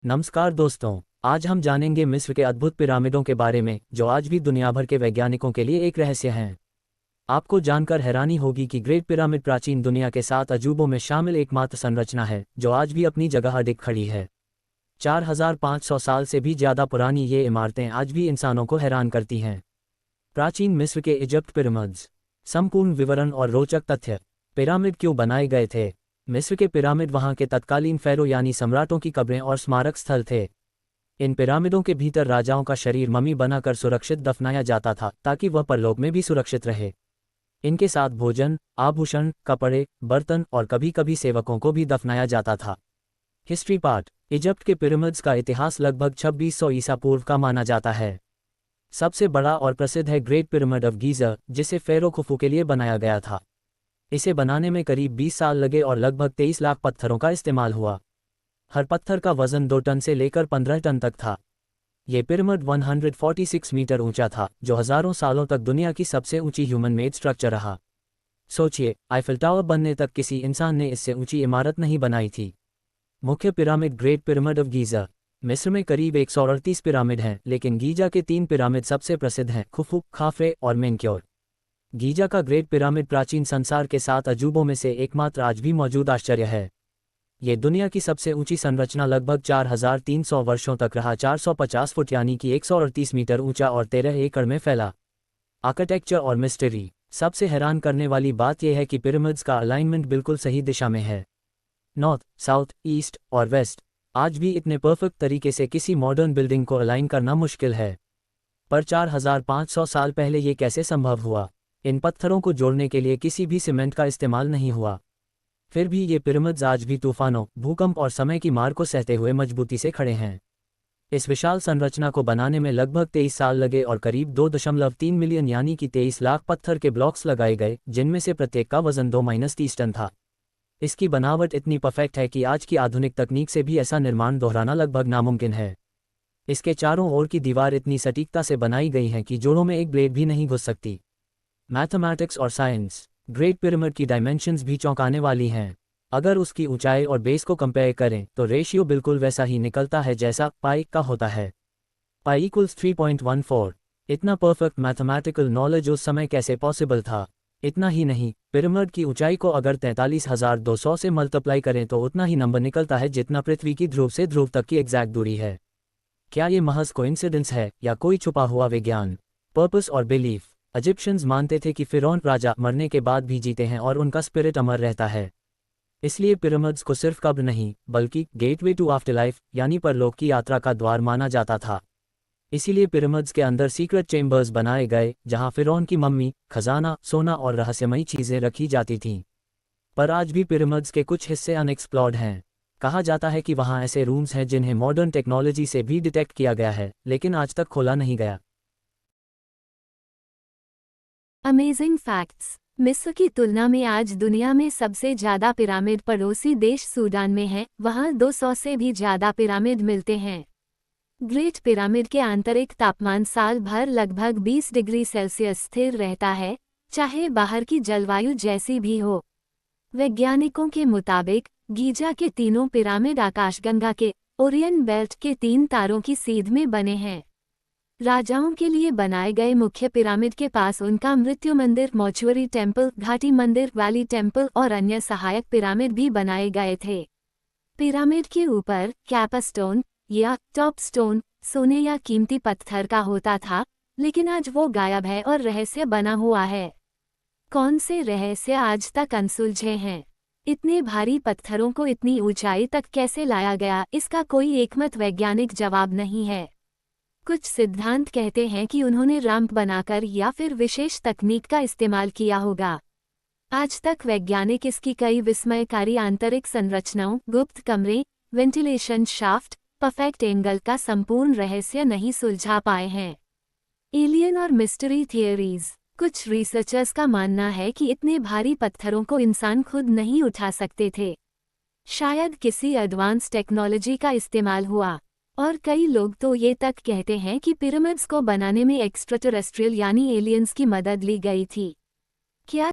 नमस्कार दोस्तों, आज हम जानेंगे मिस्र के अद्भुत पिरामिडों के बारे में जो आज भी दुनिया भर के वैज्ञानिकों के लिए एक रहस्य हैं। आपको जानकर हैरानी होगी कि ग्रेट पिरामिड प्राचीन दुनिया के 7 अजूबों में शामिल एकमात्र संरचना है जो आज भी अपनी जगह अडिग खड़ी है। 4500 साल से भी ज़्यादा पुरानी ये इमारतें आज भी इंसानों को हैरान करती हैं। प्राचीन मिस्र के इजिप्ट पिरामिड्स। संपूर्ण विवरण और रोचक तथ्य। पिरामिड क्यों बनाए गए थे? मिस्र के पिरामिड वहाँ के तत्कालीन फ़ैरो यानी सम्राटों की कब्रें और स्मारक स्थल थे। इन पिरामिडों के भीतर राजाओं का शरीर मम्मी बनाकर सुरक्षित दफनाया जाता था ताकि वह परलोक में भी सुरक्षित रहे। इनके साथ भोजन, आभूषण, कपड़े, बर्तन और कभी कभी सेवकों को भी दफनाया जाता था। History part. इजिप्ट के पिरामिड्स का इतिहास लगभग 2600 ईसा पूर्व का माना जाता है। सबसे बड़ा और प्रसिद्ध है ग्रेट पिरामिड ऑफ गीज़ा, जिसे फ़ैरो खुफू के लिए बनाया गया था। इसे बनाने में करीब 20 साल लगे और लगभग 23 लाख पत्थरों का इस्तेमाल हुआ। हर पत्थर का वजन 2 टन से लेकर 15 टन तक था। ये पिरामिड 146 मीटर ऊंचा था, जो हज़ारों सालों तक दुनिया की सबसे ऊंची ह्यूमन मेड स्ट्रक्चर रहा। सोचिए, आईफिल टावर बनने तक किसी इंसान ने इससे ऊंची इमारत नहीं बनाई थी। मुख्य pyramid great pyramid of Giza. मिस्र में करीब 138 पिरामिड हैं, लेकिन गीज़ा के 3 पिरामिड सबसे प्रसिद्ध हैं, खुफू, खाफरे और मेनक्योर। गीज़ा का ग्रेट पिरामिड प्राचीन संसार के 7 अजूबों में से एकमात्र आज भी मौजूद आश्चर्य है। ये दुनिया की सबसे ऊंची संरचना लगभग 4300 वर्षों तक रहा, 450 फुट यानी कि 138 मीटर ऊंचा और 13 एकड़ में फैला। आर्किटेक्चर और मिस्ट्री। सबसे हैरान करने वाली बात यह है कि पिरामिड्स का अलाइनमेंट बिल्कुल सही दिशा में है। नॉर्थ, साउथ, ईस्ट और वेस्ट। आज भी इतने परफेक्ट तरीके से किसी मॉडर्न बिल्डिंग को अलाइन करना मुश्किल है। पर 4500 साल पहले ये कैसे संभव हुआ? इन पत्थरों को जोड़ने के लिए किसी भी सीमेंट का इस्तेमाल नहीं हुआ। फिर भी ये पिरामिड्स आज भी तूफानों, भूकंप और समय की मार को सहते हुए मजबूती से खड़े हैं। इस विशाल संरचना को बनाने में लगभग 23 साल लगे और करीब 2.3 मिलियन यानी कि 23 लाख पत्थर के ब्लॉक्स लगाए गए, जिनमें से प्रत्येक का वजन 2-30 टन था। इसकी बनावट इतनी परफेक्ट है कि आज की आधुनिक तकनीक से भी ऐसा निर्माण दोहराना लगभग नामुमकिन है। इसके चारों ओर की दीवार इतनी सटीकता से बनाई गई है कि जोड़ों में एक ब्लेड भी नहीं घुस सकती। मैथमेटिक्स और साइंस। ग्रेट पिरामिड की डायमेंशंस भी चौंकाने वाली हैं। अगर उसकी ऊंचाई और बेस को कंपेयर करें तो रेशियो बिल्कुल वैसा ही निकलता है जैसा पाई का होता है। पाई इक्वल्स 3.14। इतना परफेक्ट मैथमेटिकल नॉलेज उस समय कैसे पॉसिबल था? इतना ही नहीं, पिरामिड की ऊंचाई को अगर 43,200 से मल्टीप्लाई करें तो उतना ही नंबर निकलता है जितना पृथ्वी की ध्रुव से ध्रुव तक की एग्जैक्ट दूरी है। क्या ये महज कोइंसिडेंस है या कोई छुपा हुआ विज्ञान? पर्पस और बिलीफ। इजिप्शियंस मानते थे कि फिरौन राजा मरने के बाद भी जीते हैं और उनका स्पिरिट अमर रहता है। इसलिए पिरामिड्स को सिर्फ कब्र नहीं बल्कि गेटवे टू आफ्टरलाइफ यानी परलोक की यात्रा का द्वार माना जाता था। इसीलिए पिरामिड्स के अंदर सीक्रेट चेंबर्स बनाए गए जहां फिरौन की मम्मी, खजाना, सोना और रहस्यमयी चीज़ें रखी जाती थीं। पर आज भी पिरामिड्स के कुछ हिस्से अनएक्सप्लोर्ड हैं। कहा जाता है कि वहां ऐसे रूम्स हैं जिन्हें मॉडर्न टेक्नोलॉजी से भी डिटेक्ट किया गया है, लेकिन आज तक खोला नहीं गया। Amazing facts. मिस्र की तुलना में आज दुनिया में सबसे ज़्यादा पिरामिड पड़ोसी देश सूडान में है, वहाँ 200 से भी ज़्यादा पिरामिड मिलते हैं। ग्रेट पिरामिड के आंतरिक तापमान साल भर लगभग 20 डिग्री सेल्सियस स्थिर रहता है, चाहे बाहर की जलवायु जैसी भी हो। वैज्ञानिकों के मुताबिक गीजा के तीनों पिरामिड आकाशगंगा के ओरियन बेल्ट के 3 तारों की सीध में बने हैं। राजाओं के लिए बनाए गए मुख्य पिरामिड के पास उनका मृत्यु मंदिर, मॉर्चुअरी टेम्पल, घाटी मंदिर, वैली टेम्पल और अन्य सहायक पिरामिड भी बनाए गए थे। पिरामिड के ऊपर कैपस्टोन या टॉप स्टोन सोने या कीमती पत्थर का होता था, लेकिन आज वो गायब है और रहस्य बना हुआ है। कौन से रहस्य आज तक अनसुलझे हैं? इतने भारी पत्थरों को इतनी ऊंचाई तक कैसे लाया गया, इसका कोई एकमत वैज्ञानिक जवाब नहीं है। कुछ सिद्धांत कहते हैं कि उन्होंने रैंप बनाकर या फिर विशेष तकनीक का इस्तेमाल किया होगा। आज तक वैज्ञानिक इसकी कई विस्मयकारी आंतरिक संरचनाओं, गुप्त कमरे, वेंटिलेशन शाफ्ट, परफेक्ट एंगल का संपूर्ण रहस्य नहीं सुलझा पाए हैं। एलियन और मिस्ट्री थियरीज। कुछ रिसर्चर्स का मानना है कि इतने भारी पत्थरों को इंसान खुद नहीं उठा सकते थे। शायद किसी एडवांस टेक्नोलॉजी का इस्तेमाल हुआ। और कई लोग तो ये तक कहते हैं कि पिरामिड्स को बनाने में एक्स्ट्राटेरेस्ट्रियल यानी एलियंस की मदद ली गई थी। क्या